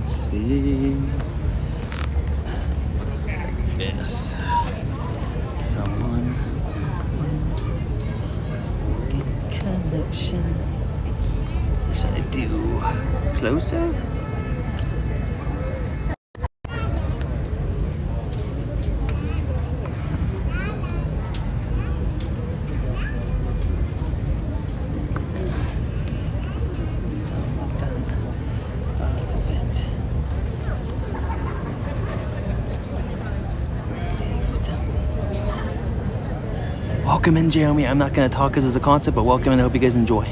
See, yes, someone in connection. Yes, I do. Closer. Welcome in, Jeremy. I'm not going to talk because it's a concert, but welcome and I hope you guys enjoy.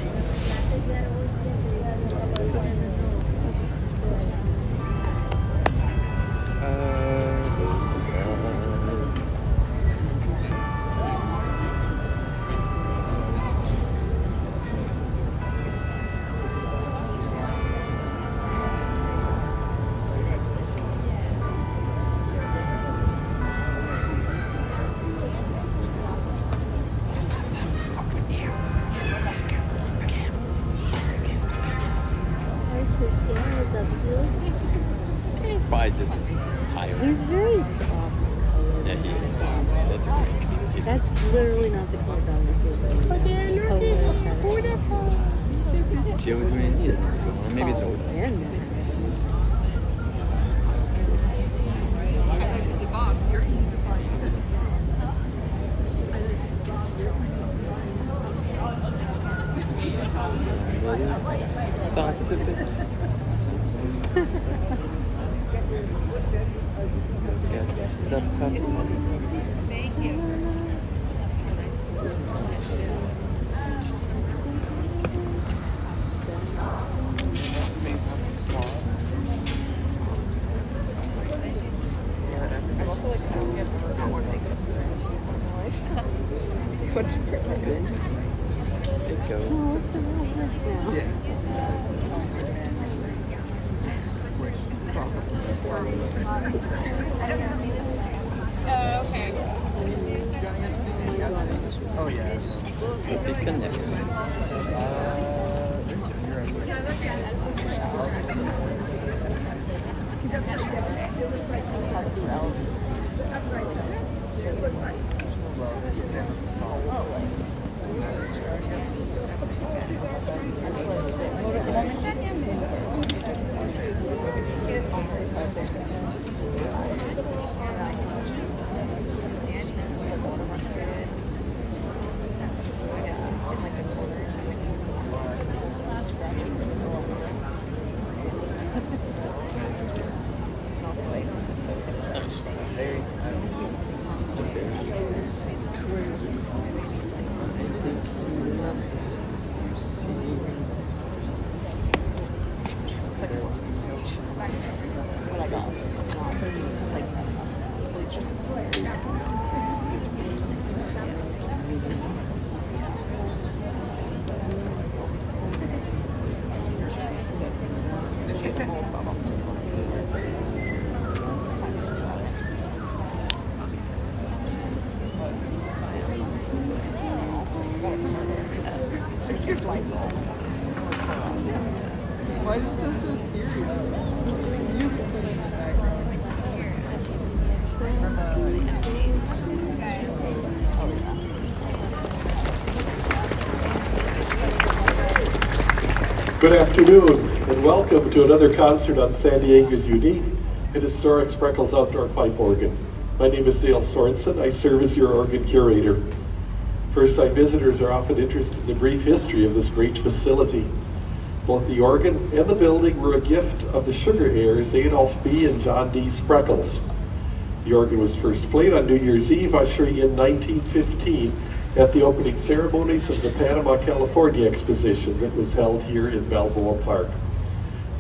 He's probably just tired. He's very fox-colored. Yeah, he is. That's a good kid. That's literally not the color dinosaurs are. But they're looking beautiful. Children, you know what's going on. Maybe it's old. Thank you. I'm also like, I don't get not more makeup experience in my life. It goes. Oh, it's the wrong now. Yeah. Okay. Oh yeah. Big connection. Why is it so serious? Music in the background. Good afternoon and welcome to another concert on San Diego's unique and historic Spreckels outdoor pipe organ. My name is Dale Sorensen. I serve as your organ curator. First-time visitors are often interested in the brief history of this great facility. Both the organ and the building were a gift of the sugar heirs Adolph B. and John D. Spreckels. The organ was first played on New Year's Eve, ushering in 1915 at the opening ceremonies of the Panama, California exposition that was held here in Balboa Park.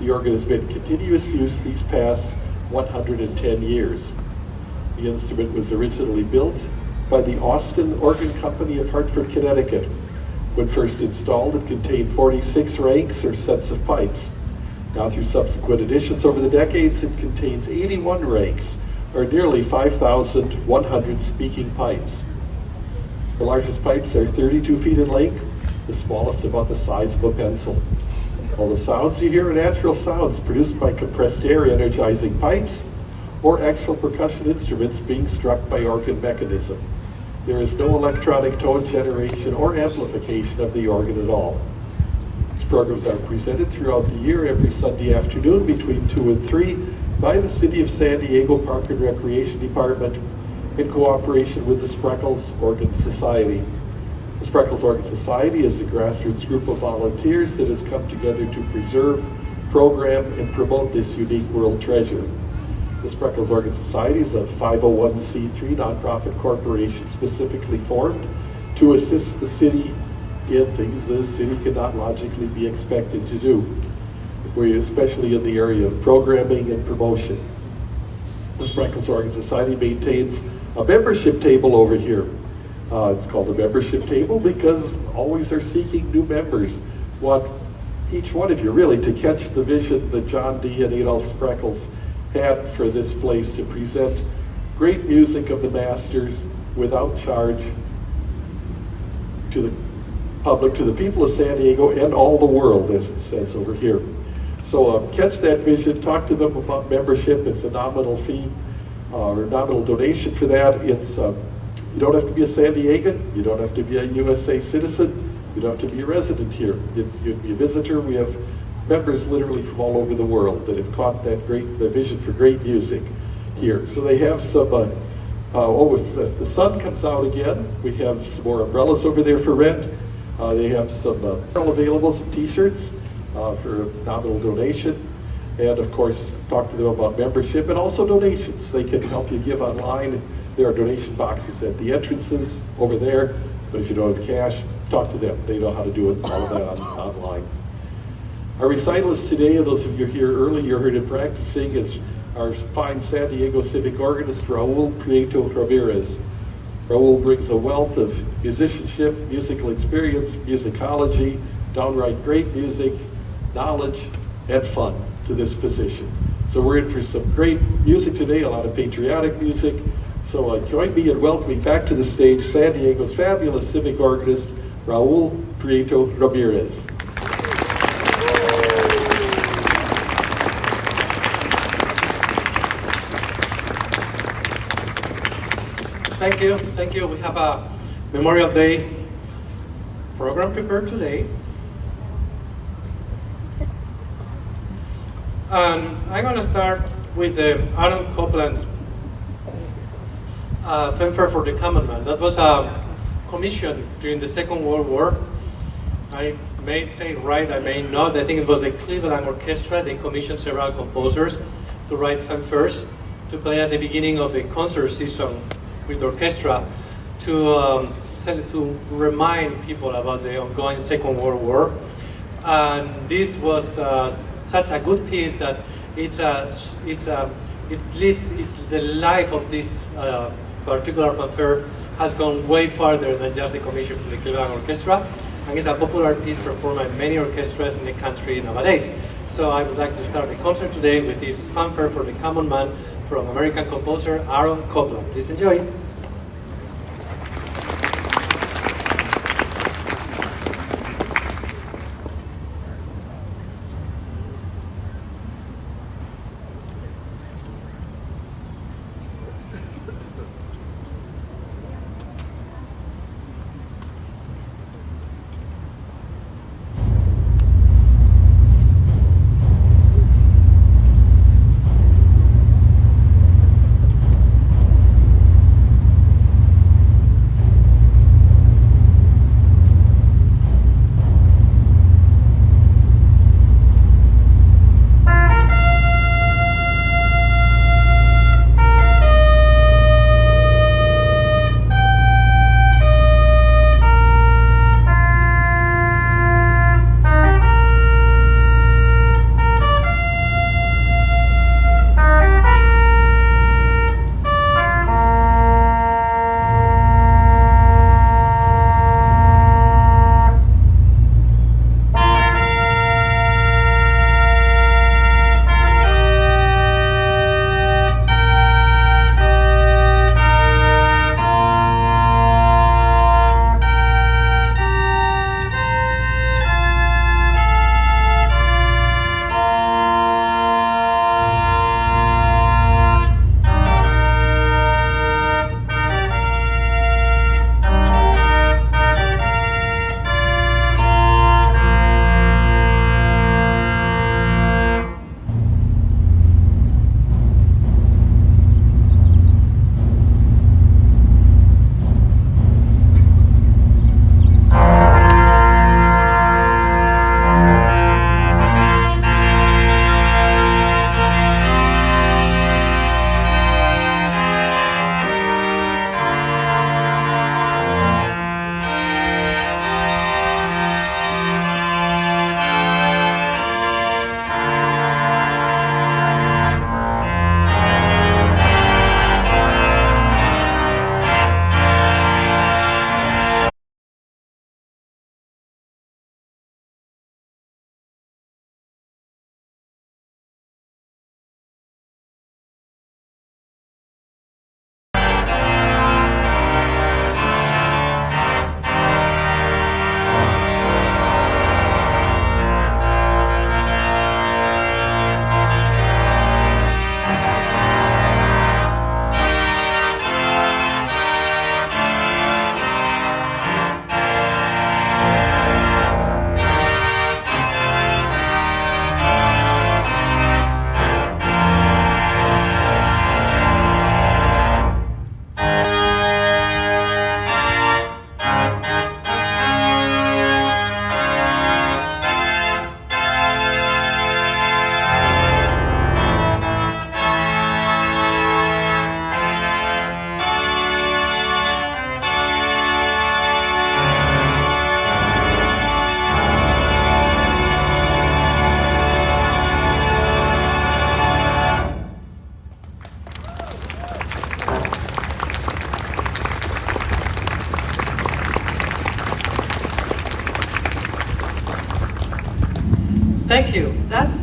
The organ has been in continuous use these past 110 years. The instrument was originally built by the Austin Organ Company of Hartford, Connecticut. When first installed, it contained 46 ranks or sets of pipes. Now through subsequent additions over the decades, it contains 81 ranks, or nearly 5,100 speaking pipes. The largest pipes are 32 feet in length, the smallest about the size of a pencil. All the sounds you hear are natural sounds produced by compressed air energizing pipes or actual percussion instruments being struck by organ mechanism. There is no electronic tone generation or amplification of the organ at all. These programs are presented throughout the year every Sunday afternoon between 2 and 3 by the City of San Diego Park and Recreation Department in cooperation with the Spreckles Organ Society. The Spreckles Organ Society is a grassroots group of volunteers that has come together to preserve, program, and promote this unique world treasure. The Spreckles Organ Society is a 501c3 nonprofit corporation specifically formed to assist the city in things the city cannot logically be expected to do, especially in the area of programming and promotion. The Spreckles Organ Society maintains a membership table over here. It's called a membership table because always are seeking new members. Want each one of you really to catch the vision that John D. and Adolph Spreckles had for this place to present great music of the masters without charge to the public, to the people of San Diego and all the world, as it says over here. So catch that vision, talk to them about membership. It's a nominal fee or nominal donation for that. It's you don't have to be a San Diegan, you don't have to be a USA citizen, you don't have to be a resident here. You'd be a visitor. We have members literally from all over the world that have caught that the vision for great music here. So they have some, if the sun comes out again, we have some more umbrellas over there for rent. They have some available, some t-shirts for a nominal donation. And of course, talk to them about membership and also donations. They can help you give online. There are donation boxes at the entrances over there. But if you don't have cash, talk to them. They know how to do it, all of that online. Our recitalists today, and those of you here early, you heard him practicing, is our fine San Diego civic organist, Raul Prieto Ramirez. Raul brings a wealth of musicianship, musical experience, musicology, downright great music, knowledge, and fun to this position. So we're in for some great music today, a lot of patriotic music. So join me in welcoming back to the stage San Diego's fabulous civic organist, Raul Prieto Ramirez. Thank you. We have a Memorial Day program prepared today. And I'm going to start with the Aaron Copland fanfare for the Common Man. That was a commission during the Second World War. I may say right, I may not. I think it was the Cleveland Orchestra. They commissioned several composers to write fanfares to play at the beginning of the concert season with the orchestra to remind people about the ongoing Second World War. And this was such a good piece that the life of this particular fanfare has gone way farther than just the commission from the Cleveland Orchestra, and it's a popular piece performed by many orchestras in the country nowadays. So I would like to start the concert today with this fanfare for the Common Man from American composer Aaron Copland. Please enjoy.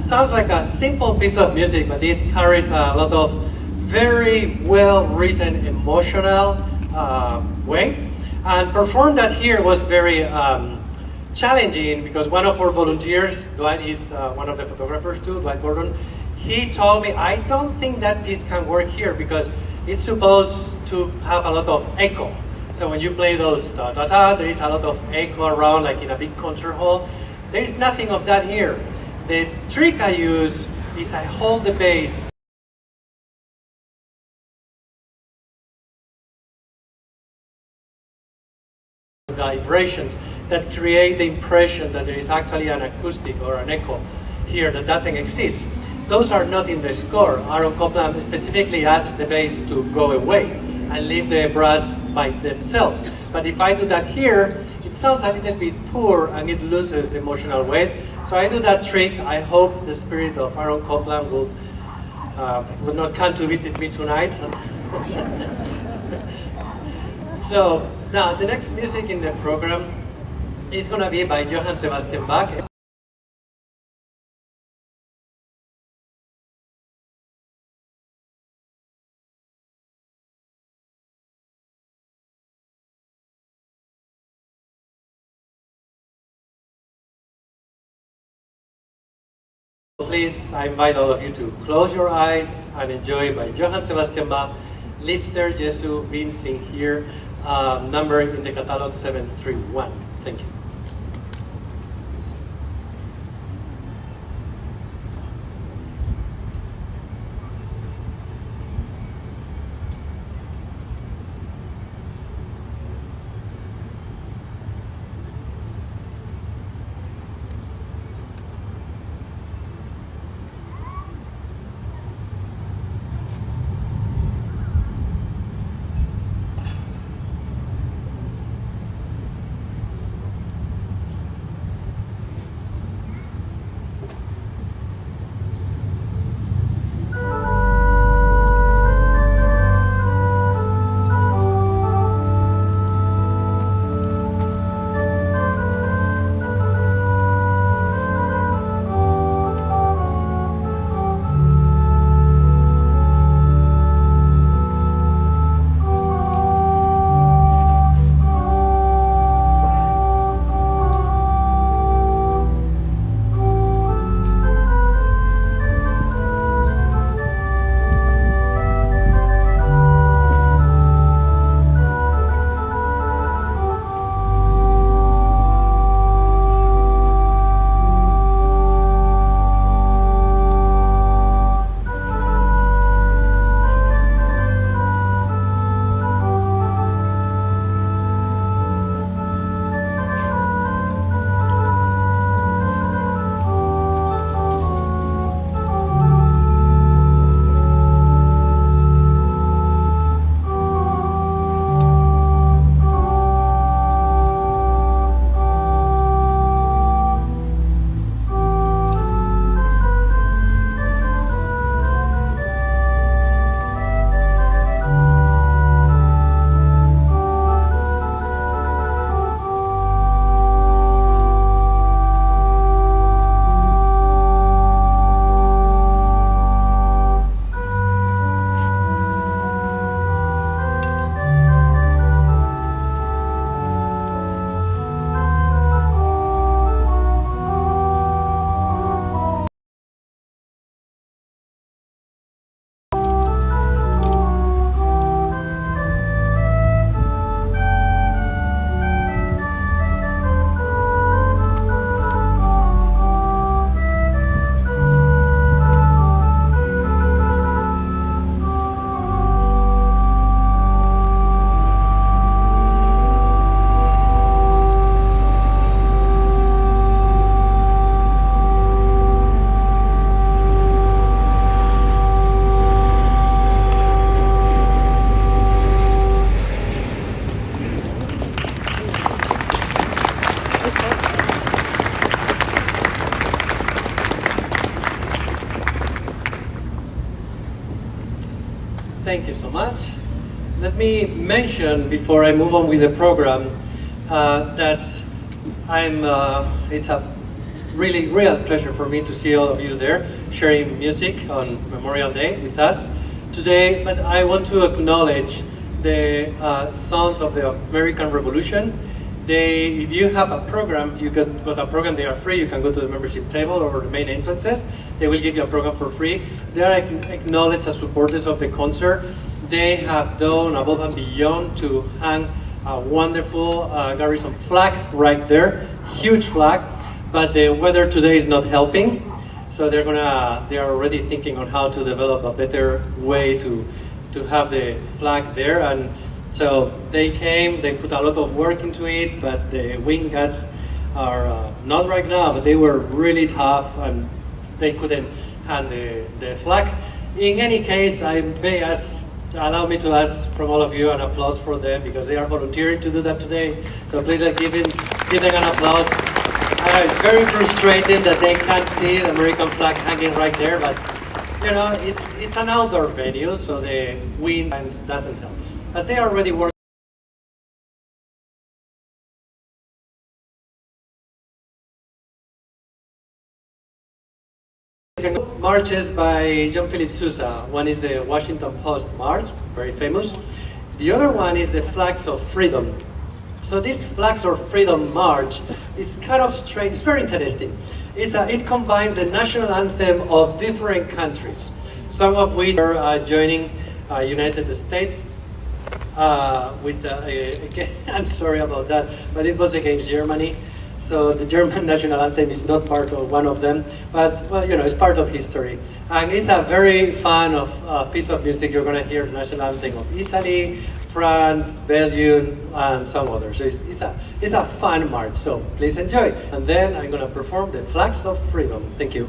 sounds like a simple piece of music, but it carries a lot of very well-written emotional weight. And perform that here was very challenging because one of our volunteers, Dwight is one of the photographers too, Dwight Gordon, he told me, I don't think that this can work here because it's supposed to have a lot of echo. So when you play those ta-ta-ta, there is a lot of echo around, like in a big concert hall. There is nothing of that here. The trick I use is I hold the bass vibrations that create the impression that there is actually an acoustic or an echo here that doesn't exist. Those are not in the score. Aaron Copland specifically asked the bass to go away and leave the brass by themselves. But if I do that here, it sounds a little bit poor and it loses the emotional weight. So I do that trick. I hope the spirit of Aaron Copland will not come to visit me tonight. So now the next music in the program is going to be by Johann Sebastian Bach. Please, I invite all of you to close your eyes and enjoy by Johann Sebastian Bach, Lichter Jesu Winzing here, number in the catalog 731. Thank you. Thank you so much. Let me mention before I move on with the program that it's a really real pleasure for me to see all of you there sharing music on Memorial Day with us today. But I want to acknowledge the sons of the American Revolution. If you have a program, you can go to a program, they are free, you can go to the membership table or the main entrances. They will give you a program for free. They are acknowledged as supporters of the concert. They have done above and beyond to hang a wonderful Garrison flag right there, huge flag, but the weather today is not helping. So they are already thinking on how to develop a better way to have the flag there. And so they came, they put a lot of work into it, but the wing guts are not right now, but they were really tough and they couldn't hand the flag. In any case, I may allow me to ask from all of you an applause for them because they are volunteering to do that today. So please give them an applause. It's very frustrating that they can't see the American flag hanging right there, but you know, it's an outdoor venue, so the wind doesn't help. But they are already working. Marches by John Philip Sousa. One is the Washington Post March, very famous. The other one is the Flags of Freedom. So this Flags of Freedom March is kind of strange, it's very interesting. It combines the national anthem of different countries, some of which are joining United States again, I'm sorry about that, but it was against Germany. So the German national anthem is not part of one of them, but well, you know, it's part of history. And it's a very fun piece of music. You're going to hear the national anthem of Italy, France, Belgium, and some others. So it's a fun march. So please enjoy. And then I'm going to perform the Flags of Freedom. Thank you.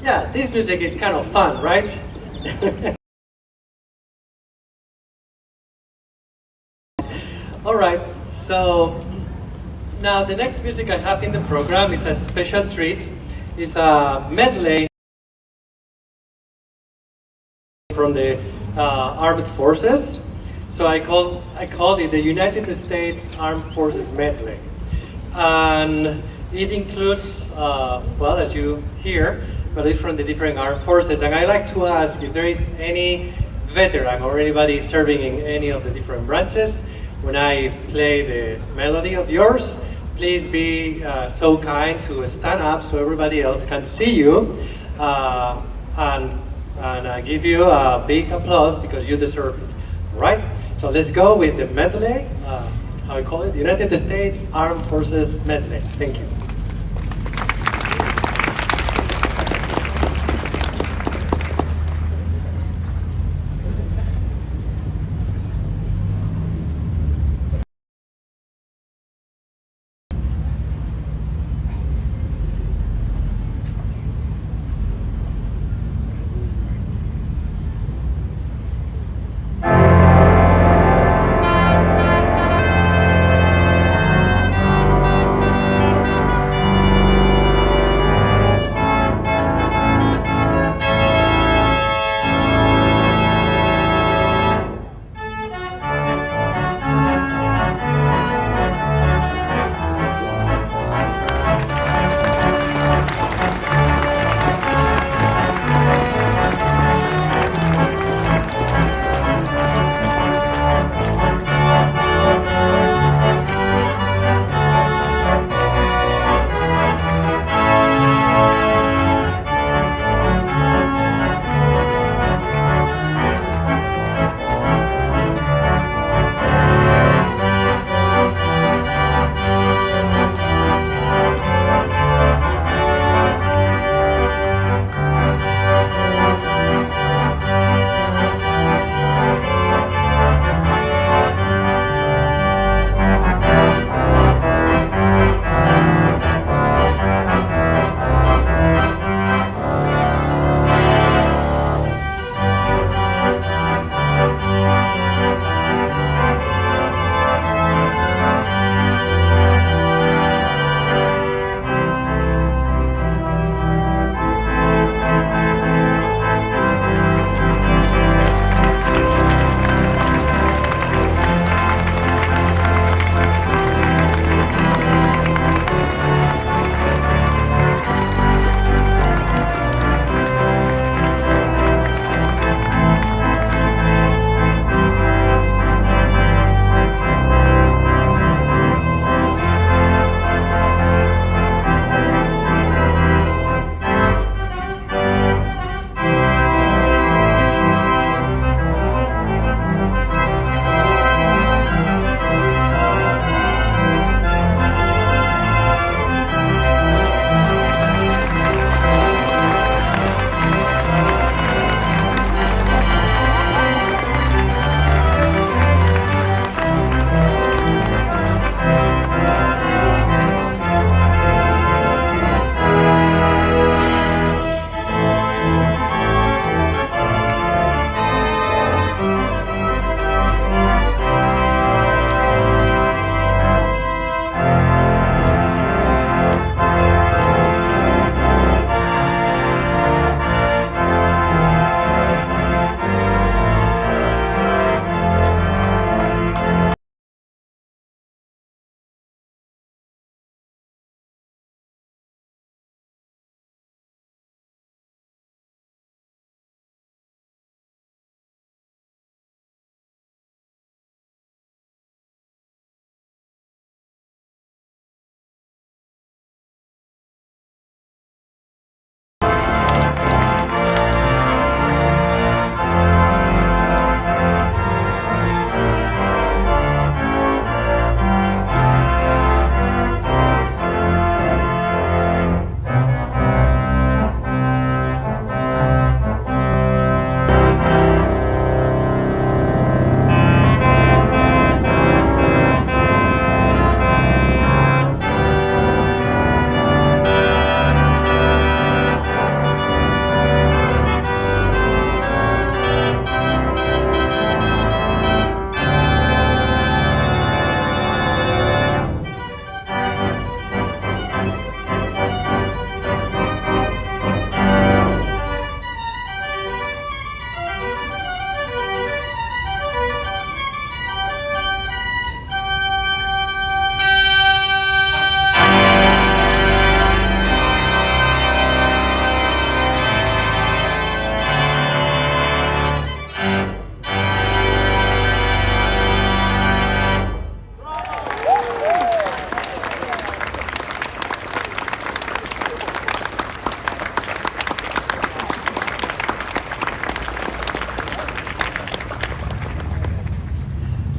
Yeah, this music is kind of fun, right? All right, so now the next music I have in the program is a special treat. It's a medley from the armed forces. So I called it the United States Armed Forces Medley. And it includes, well, as you hear, but it's from the different armed forces. And I'd like to ask if there is any veteran or anybody serving in any of the different branches. When I play the melody of yours, please be so kind to stand up so everybody else can see you, and I give you a big applause because you deserve it. Right? So let's go with the medley. How I call it? United States Armed Forces Medley. Thank you.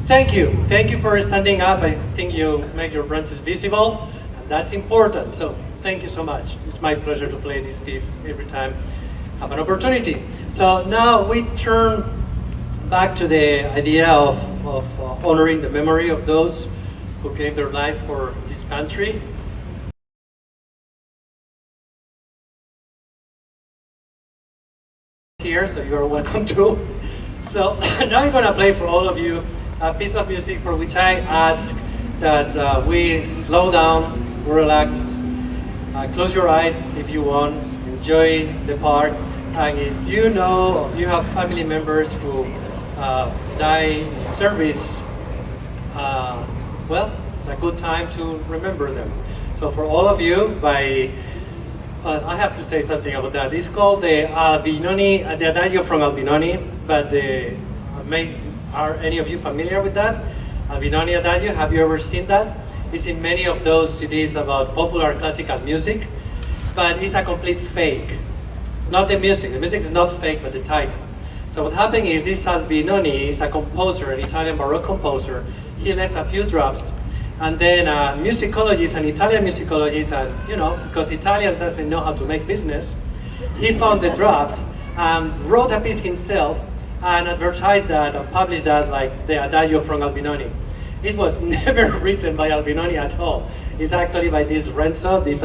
Thank you. Thank you for standing up. I think you make your branches visible, and that's important. So thank you so much. It's my pleasure to play this piece every time I have an opportunity. So now we turn back to the idea of honoring the memory of those who gave their life for this country. Here, so you are welcome to. So now I'm gonna play for all of you a piece of music for which I ask that we slow down, relax, close your eyes if you want, enjoy the part, and if you know you have family members who die in service, well, it's a good time to remember them. So for all of you, I have to say something about that. It's called the Albinoni, the Adagio from Albinoni, but are any of you familiar with that? Albinoni Adagio, have you ever seen that? It's in many of those CDs about popular classical music, but it's a complete fake. Not the music is not fake, but the title. So what happened is this Albinoni is a composer, an Italian Baroque composer. He left a few drafts, and then musicologists and Italian musicologists, and because Italian doesn't know how to make business, he found the draft and wrote a piece himself and advertised that and published that like the Adagio from Albinoni. It was never written by Albinoni at all. It's actually by this Renzo, this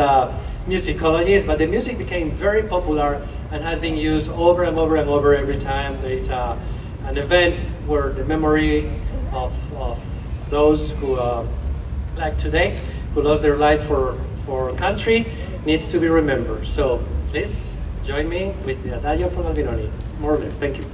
musicologist, but the music became very popular and has been used over and over and over every time there is an event where the memory of those who, like today, who lost their lives for country needs to be remembered. So please join me with the Adagio from Albinoni, more or less. Thank you.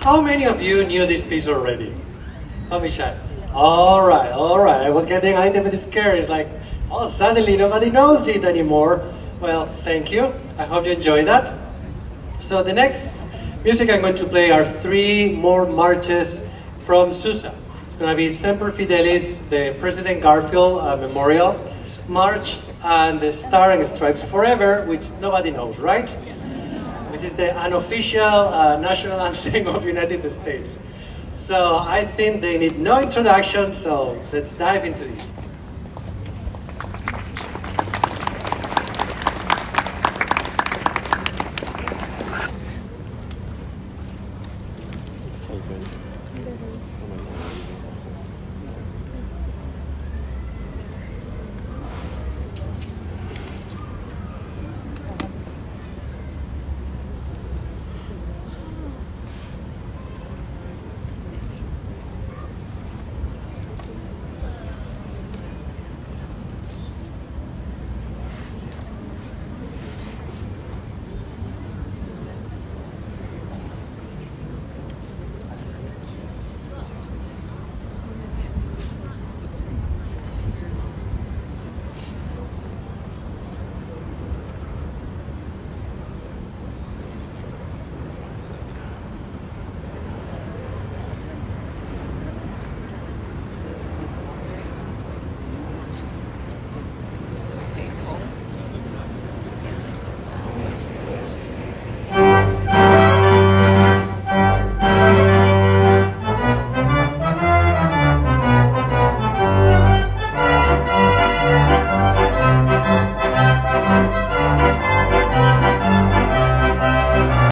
How many of you knew this piece already? Don't be shy. All right. I was getting a little bit scared. It's like, oh, suddenly nobody knows it anymore. Well, thank you. I hope you enjoyed that. So the next music I'm going to play are 3 more marches from Susa. It's going to be Semper Fidelis, the President Garfield Memorial March, and the Star and Stripes Forever, which nobody knows, right? Which is the unofficial national anthem of the United States. So I think they need no introduction, so let's dive into this.